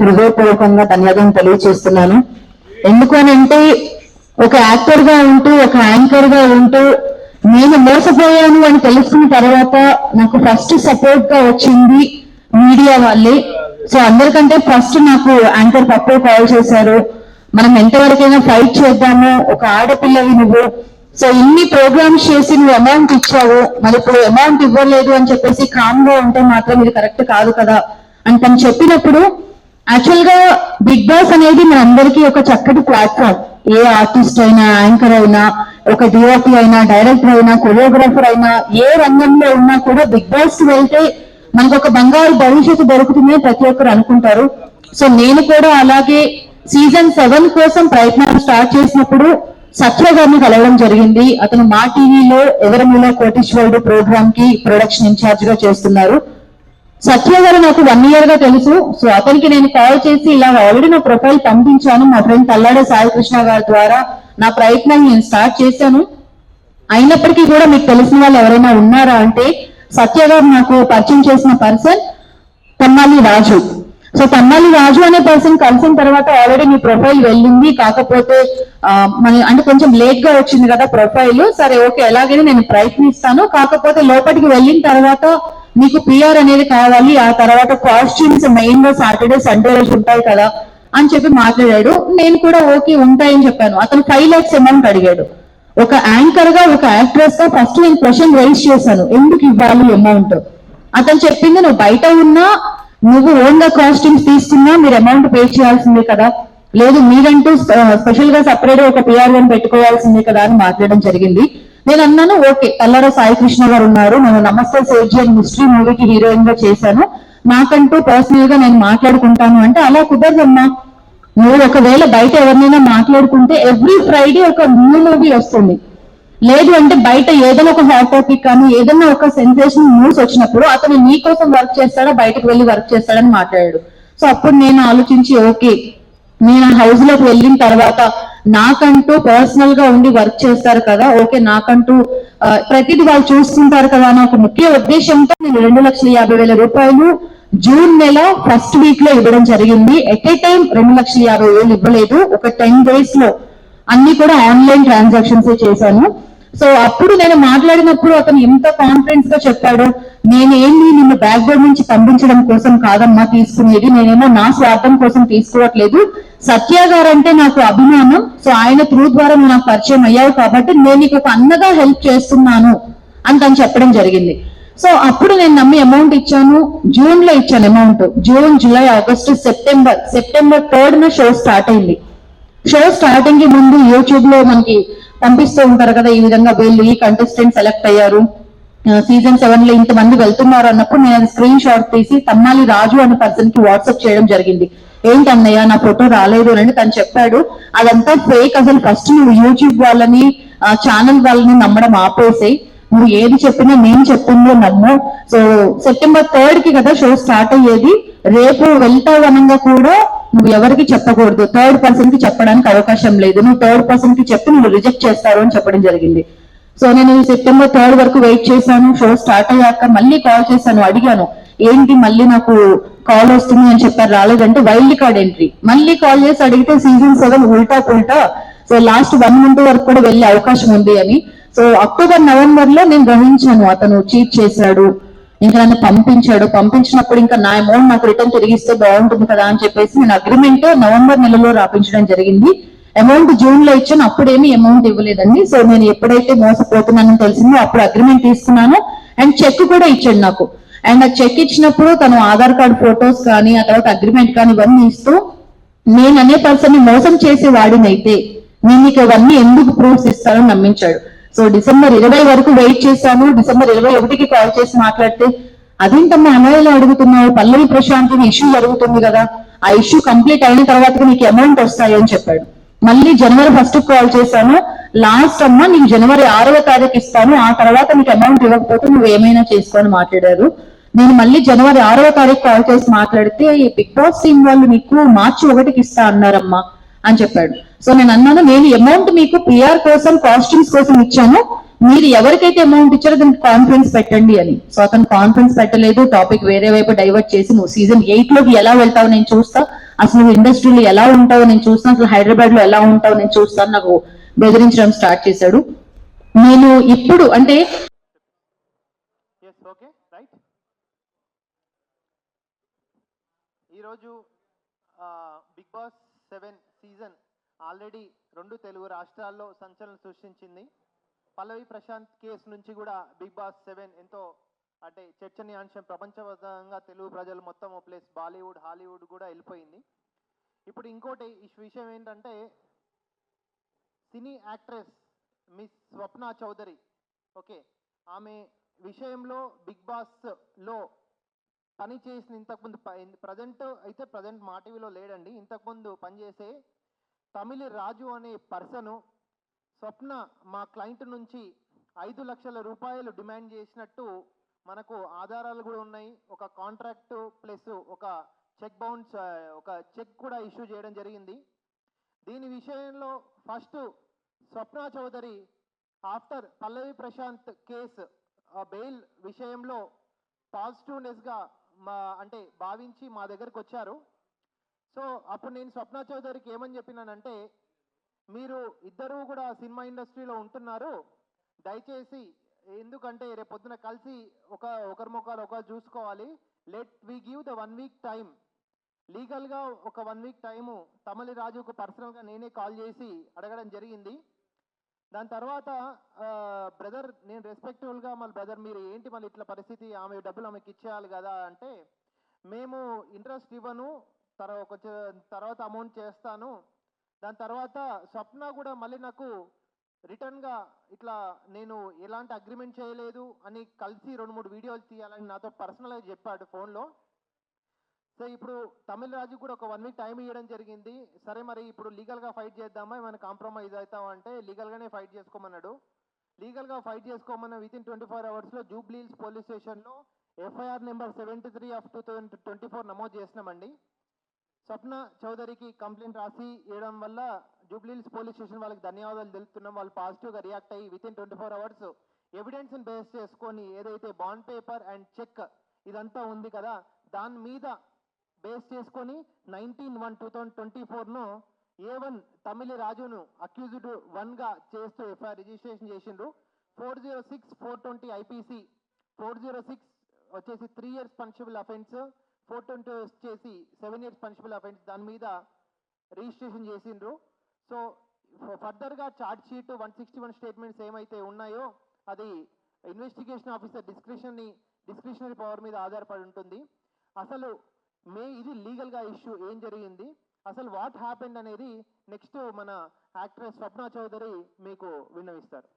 హృదయపూర్వకంగా ధన్యవాదాలు తెలియజేస్తున్నాను. ఎందుకు అని అంటే ఒక యాక్టర్ గా ఉంటూ ఒక యాంకర్ గా ఉంటూ నేను మోసపోయాను అని తెలుసుకున్న తర్వాత నాకు ఫస్ట్ సపోర్ట్ గా వచ్చింది మీడియా వాళ్ళే. సో అందరికంటే ఫస్ట్ నాకు యాంకర్ పప్పు కాల్ చేశారు. మనం ఎంతవరకైనా ఫైట్ చేద్దాము, ఒక ఆడపిల్లవి నువ్వు, సో ఇన్ని ప్రోగ్రామ్స్ చేసి నువ్వు అమౌంట్ ఇచ్చావు, మరి ఇప్పుడు అమౌంట్ ఇవ్వలేదు అని చెప్పేసి కామ్ గా ఉంటే మాత్రం ఇది కరెక్ట్ కాదు కదా అని తను చెప్పినప్పుడు, యాక్చువల్ గా బిగ్ బాస్ అనేది మనందరికీ ఒక చక్కటి ప్లాట్ఫామ్. ఏ ఆర్టిస్ట్ అయినా, యాంకర్ అయినా, ఒక డిఓపి అయినా, డైరెక్టర్ అయినా, కొరియోగ్రాఫర్ అయినా, ఏ రంగంలో ఉన్నా కూడా బిగ్ బాస్ కి వెళ్తే మనకు ఒక బంగారు భవిష్యత్తు దొరుకుతుందని ప్రతి ఒక్కరు అనుకుంటారు. సో నేను కూడా అలాగే సీజన్ 7 కోసం ప్రయత్నాలు స్టార్ట్ చేసినప్పుడు సత్య గారిని కలవడం జరిగింది. అతను మా టీవీలో ఎవరి మీలో కోటీశ్వరుడు ప్రోగ్రామ్ కి ప్రొడక్షన్ ఇన్ఛార్జ్ గా చేస్తున్నారు. సత్య గారు నాకు 1 year గా తెలుసు. సో అతనికి నేను కాల్ చేసి ఇలా ఆల్రెడీ నా ప్రొఫైల్ పంపించాను, మా ఫ్రెండ్ తల్లాడే సాయి కృష్ణ గారి ద్వారా నా ప్రయత్నాన్ని నేను స్టార్ట్ చేశాను. అయినప్పటికీ కూడా మీకు తెలిసిన వాళ్ళు ఎవరైనా ఉన్నారా అంటే సత్య గారు నాకు పరిచయం చేసిన పర్సన్ తమ్మాలి రాజు. సో తమ్మాలి రాజు అనే పర్సన్ కలిసిన తర్వాత ఆల్రెడీ మీ ప్రొఫైల్ వెళ్ళింది, కాకపోతే మన అంటే కొంచెం లేట్ గా వచ్చింది కదా ప్రొఫైల్. సరే ఓకే, ఎలాగైనా నేను ప్రయత్నిస్తాను, కాకపోతే లోపలికి వెళ్ళిన తర్వాత మీకు పిఆర్ అనేది కావాలి, ఆ తర్వాత కాస్ట్యూమ్స్ మెయిన్ గా సాటర్డే సండే రోజు ఉంటాయి కదా అని చెప్పి మాట్లాడాడు. నేను కూడా ఓకే ఉంటాయని చెప్పాను. అతను 5 lakhs అమౌంట్ అడిగాడు. ఒక యాంకర్ గా, ఒక యాక్ట్రెస్ గా ఫస్ట్ నేను క్వశ్చన్ రైజ్ చేశాను, ఎందుకు ఇవ్వాలి అమౌంట్. అతను చెప్పింది, నువ్వు బయట ఉన్నా, నువ్వు ఓన్ గా కాస్ట్యూమ్స్ తీసుకున్నా మీరు అమౌంట్ పే చేయాల్సిందే కదా, లేదు మీరంటూ స్పెషల్ గా సపరేట్ ఒక పిఆర్ అని పెట్టుకోవాల్సిందే కదా అని మాట్లాడడం జరిగింది. నేను అన్నాను ఓకే, తల్లాడ సాయి కృష్ణ గారు ఉన్నారు, నేను నమస్తే సేజీ అని మిస్టరీ మూవీకి హీరోయిన్ గా చేశాను, నాకంటూ పర్సనల్ గా నేను మాట్లాడుకుంటాను అంటే, అలా కుదరదమ్మా, నువ్వు ఒకవేళ బయట ఎవరినైనా మాట్లాడుకుంటే ఎవ్రీ ఫ్రైడే ఒక న్యూ మూవీ వస్తుంది, లేదు అంటే బయట ఏదైనా ఒక హాట్ టాపిక్ కానీ ఏదైనా ఒక సెన్సేషన్ న్యూస్ వచ్చినప్పుడు అతను నీ కోసం వర్క్ చేస్తాడా, బయటకు వెళ్ళి వర్క్ చేస్తాడని మాట్లాడాడు. సో అప్పుడు నేను ఆలోచించి ఓకే, నేను హౌస్ లోకి వెళ్ళిన తర్వాత నాకంటూ పర్సనల్ గా ఉండి వర్క్ చేస్తారు కదా, ఓకే నాకంటూ ప్రతిదీ వాళ్ళు చూస్తుంటారు కదా అని ఒక ముఖ్య ఉద్దేశంతో నేను 2,50,000 రూపాయలు జూన్ నెల ఫస్ట్ వీక్ లో ఇవ్వడం జరిగింది. ఎట్ ఏ టైం 2,50,000 ఇవ్వలేదు, ఒక 10 days లో అన్ని కూడా ఆన్లైన్ ట్రాన్సాక్షన్స్ చేశాను. సో అప్పుడు నేను మాట్లాడినప్పుడు అతను ఎంత కాన్ఫిడెన్స్ గా చెప్పాడు, నేనేమి నిన్ను బ్యాక్ బోర్డ్ నుంచి పంపించడం కోసం కాదమ్మా తీసుకునేది, నేనేమో నా స్వార్థం కోసం తీసుకోవట్లేదు, సత్య గారు అంటే నాకు అభిమానం, సో ఆయన త్రూ ద్వారా నువ్వు నాకు పరిచయం అయ్యావు కాబట్టి నేను నీకు ఒక అన్నగా హెల్ప్ చేస్తున్నాను అని తను చెప్పడం జరిగింది. సో అప్పుడు నేను నమ్మి అమౌంట్ ఇచ్చాను. జూన్ లో ఇచ్చాను amount. June, July, August, September 3rd show start అయింది. షో స్టార్టింగ్ కి ముందు యూట్యూబ్ లో మనకి పంపిస్తూ ఉంటారు కదా, ఈ విధంగా వీళ్ళు ఈ కంటెస్టెంట్ సెలెక్ట్ అయ్యారు, సీజన్ 7 లో ఇంతమంది వెళ్తున్నారు అన్నప్పుడు నేను స్క్రీన్ షాట్ తీసి తమ్మాలి రాజు అనే పర్సన్ కి వాట్సాప్ చేయడం జరిగింది. ఏంటన్నయ్య నా ఫోటో రాలేదు అని తను చెప్పాడు, అదంతా ఫేక్, అసలు ఫస్ట్ నువ్వు యూట్యూబ్ వాళ్ళని ఛానల్ వాళ్ళని నమ్మడం ఆపేసాయి, నువ్వు ఏది చెప్పినా నేను చెప్పిందో నమ్ము. సో సెప్టెంబర్ 3rd కి కదా షో స్టార్ట్ అయ్యేది, రేపు వెళ్తావు అనగా కూడా నువ్వు ఎవరికి చెప్పకూడదు, 3rd person కి చెప్పడానికి అవకాశం లేదు, నువ్వు 3rd person కి చెప్పి నువ్వు రిజెక్ట్ చేస్తారు అని చెప్పడం జరిగింది. సో నేను సెప్టెంబర్ 3rd వరకు వెయిట్ చేశాను. షో స్టార్ట్ అయ్యాక మళ్ళీ కాల్ చేశాను, అడిగాను ఏంటి మళ్ళీ నాకు కాల్ వస్తుంది అని చెప్పారు, రాలేదంటే వైల్డ్ కార్డ్ ఎంట్రీ. మళ్ళీ కాల్ చేసి అడిగితే సీజన్ 7 ఉల్టా, సో లాస్ట్ 1 month వరకు కూడా వెళ్ళే అవకాశం ఉంది అని. సో అక్టోబర్, నవంబర్ లో నేను గ్రహించాను అతను చీట్ చేశాడు, ఇంకా నన్ను పంపించినప్పుడు ఇంకా నా అమౌంట్ నాకు రిటర్న్ తిరిగిస్తే బాగుంటుంది కదా అని చెప్పేసి నేను అగ్రిమెంట్ నవంబర్ నెలలో రాపించడం జరిగింది. అమౌంట్ జూన్ లో ఇచ్చాను, అప్పుడేమి అమౌంట్ ఇవ్వలేదండి. సో నేను ఎప్పుడైతే మోసపోతున్నానని తెలిసిందో అప్పుడు అగ్రిమెంట్ తీసుకున్నాను అండ్ చెక్ కూడా ఇచ్చాడు నాకు. అండ్ ఆ చెక్ ఇచ్చినప్పుడు తను ఆధార్ కార్డ్ ఫొటోస్ కానీ ఆ తర్వాత అగ్రిమెంట్ కానీ ఇవన్నీ ఇస్తూ, నేను అనే పర్సన్ ని మోసం చేసే వాడినైతే నేను నీకు ఇవన్నీ ఎందుకు ప్రూఫ్స్ ఇస్తానని నమ్మించాడు. సో డిసెంబర్ 20 వరకు వెయిట్ చేశాను. డిసెంబర్ 21కి కాల్ చేసి మాట్లాడితే, అదేంటమ్మా అమ్మాయిలు అడుగుతున్నావు, పల్లవి ప్రశాంత్ ఇష్యూ జరుగుతుంది కదా, ఆ ఇష్యూ కంప్లీట్ అయిన తర్వాత నీకు అమౌంట్ వస్తాయి అని చెప్పాడు. మళ్ళీ జనవరి 1st కాల్ చేశాను, లాస్ట్ అమ్మా నీకు జనవరి 6వ తారీఖు ఇస్తాను, ఆ తర్వాత నీకు అమౌంట్ ఇవ్వకపోతే నువ్వు ఏమైనా చేసుకొని మాట్లాడారు. నేను మళ్ళీ జనవరి 6వ తారీఖు కాల్ చేసి మాట్లాడితే, ఈ బిగ్ బాస్ టీం వాళ్ళు మీకు మార్చి 1కి ఇస్తా అన్నారమ్మా అని చెప్పాడు. సో నేను అన్నాను, నేను అమౌంట్ మీకు పిఆర్ కోసం కాస్ట్యూమ్స్ కోసం ఇచ్చాను, మీరు ఎవరికైతే అమౌంట్ ఇచ్చారో దానికి కాన్ఫరెన్స్ పెట్టండి అని. సో అతను కాన్ఫరెన్స్ పెట్టలేదు, టాపిక్ వేరే వైపు డైవర్ట్ చేసి నువ్వు సీజన్ 8 లోకి ఎలా వెళ్తావు నేను చూస్తా, అసలు ఇండస్ట్రీలో ఎలా ఉంటావు నేను చూస్తాను, అసలు హైదరాబాద్ లో ఎలా ఉంటావు నేను చూస్తాను, నాకు బెదిరించడం స్టార్ట్ చేశాడు. నేను ఇప్పుడు అంటే ఓకే రైట్. ఈరోజు బిగ్ బాస్ 7 సీజన్ ఆల్రెడీ 2 తెలుగు రాష్ట్రాల్లో సంచలనం సృష్టించింది. పల్లవి ప్రశాంత్ కేసు నుంచి కూడా బిగ్ బాస్ 7 ఎంతో అంటే చర్చనీయాంశం, ప్రపంచవ్యాప్తంగా తెలుగు ప్రజలు మొత్తం ప్లస్ బాలీవుడ్ హాలీవుడ్ కూడా వెళ్ళిపోయింది. ఇప్పుడు ఇంకోటి విషయం ఏంటంటే సినీ యాక్ట్రెస్ మిస్ స్వప్న చౌదరి, ఓకే, ఆమె విషయంలో బిగ్ బాస్లో పని చేసిన ఇంతకుముందు ప్రజెంట్ మా టీవీలో లేడండి, ఇంతకుముందు పనిచేసే తమిళ రాజు అనే పర్సను స్వప్న మా క్లయింట్ నుంచి 5 లక్షల రూపాయలు డిమాండ్ చేసినట్టు మనకు ఆధారాలు కూడా ఉన్నాయి. ఒక కాంట్రాక్ట్ ప్లస్ ఒక చెక్ కూడా ఇష్యూ చేయడం జరిగింది. దీని విషయంలో ఫస్ట్ స్వప్న చౌదరి ఆఫ్టర్ పల్లవి ప్రశాంత్ కేసు బెయిల్ విషయంలో పాజిటివ్నెస్గా అంటే భావించి మా దగ్గరకు వచ్చారు. సో అప్పుడు నేను స్వప్న చౌదరికి ఏమని చెప్పినానంటే, మీరు ఇద్దరూ కూడా సినిమా ఇండస్ట్రీలో ఉంటున్నారు, దయచేసి ఎందుకంటే రేపు పొద్దున కలిసి ఒకరి ముఖాలు ఒకరు చూసుకోవాలి, let we give the 1 week time, లీగల్గా ఒక 1 వీక్ టైము తమిళ రాజుకు పర్సనల్గా నేనే కాల్ చేసి అడగడం జరిగింది. దాని తర్వాత బ్రదర్ నేను రెస్పెక్టివ్గా మళ్ళీ బ్రదర్ మీరు ఏంటి మళ్ళీ ఇట్లా పరిస్థితి, ఆమె డబ్బులు ఆమెకి ఇచ్చేయాలి కదా అంటే, మేము ఇంట్రెస్ట్ ఇవ్వను, కొంచెం తర్వాత అమౌంట్ చేస్తాను, దాని తర్వాత స్వప్న కూడా మళ్ళీ నాకు రిటర్న్గా ఇట్లా నేను ఎలాంటి అగ్రిమెంట్ చేయలేదు అని కలిసి 2-3 వీడియోలు తీయాలని నాతో పర్సనల్గా చెప్పాడు ఫోన్లో. సో ఇప్పుడు తమిళ రాజు కూడా ఒక 1 వీక్ టైం ఇవ్వడం జరిగింది. సరే మరి ఇప్పుడు లీగల్గా ఫైట్ చేద్దామా, ఏమైనా కాంప్రమైజ్ అవుతామంటే లీగల్గానే ఫైట్ చేసుకోమన్నాడు. లీగల్గా ఫైట్ చేసుకోమన్న వితిన్ 24 అవర్స్లో జూబ్లీహిల్స్ పోలీస్ స్టేషన్లో ఎఫ్ఐఆర్ నెంబర్ 73/2024 నమోదు చేసినామండి. స్వప్న చౌదరికి కంప్లైంట్ రాసి ఇవ్వడం వల్ల జూబ్లీహిల్స్ పోలీస్ స్టేషన్ వాళ్ళకి ధన్యవాదాలు తెలుపుతున్నాం. వాళ్ళు పాజిటివ్గా రియాక్ట్ అయ్యి వితిన్ 24 అవర్స్ ఎవిడెన్స్ని బేస్ చేసుకొని ఏదైతే బాండ్ పేపర్ అండ్ చెక్ ఇదంతా ఉంది కదా, దాని మీద బేస్ చేసుకొని 19/1/2024ను A1 తమిళ రాజును అక్యూజ్డ్ 1గా చేస్తూ ఎఫ్ఐఆర్ రిజిస్ట్రేషన్ చేసిండ్రు. 406/420 IPC 406 వచ్చేసి 3 years పనిషబుల్ అఫెన్స్, 420 వచ్చేసి 7 years పనిషబుల్ అఫెన్స్, దాని మీద రిజిస్ట్రేషన్ చేసిండ్రు. సో ఫర్దర్గా ఛార్జ్ షీట్ 161 స్టేట్మెంట్స్ ఏమైతే ఉన్నాయో అది ఇన్వెస్టిగేషన్ ఆఫీసర్ డిస్క్రిషనరీ పవర్ మీద ఆధారపడి ఉంటుంది. అసలు ఇది లీగల్గా ఇష్యూ ఏం జరిగింది, అసలు వాట్ హ్యాపెండ్ అనేది నెక్స్ట్ మన యాక్ట్రెస్ స్వప్న చౌదరి మీకు విన్నవిస్తారు.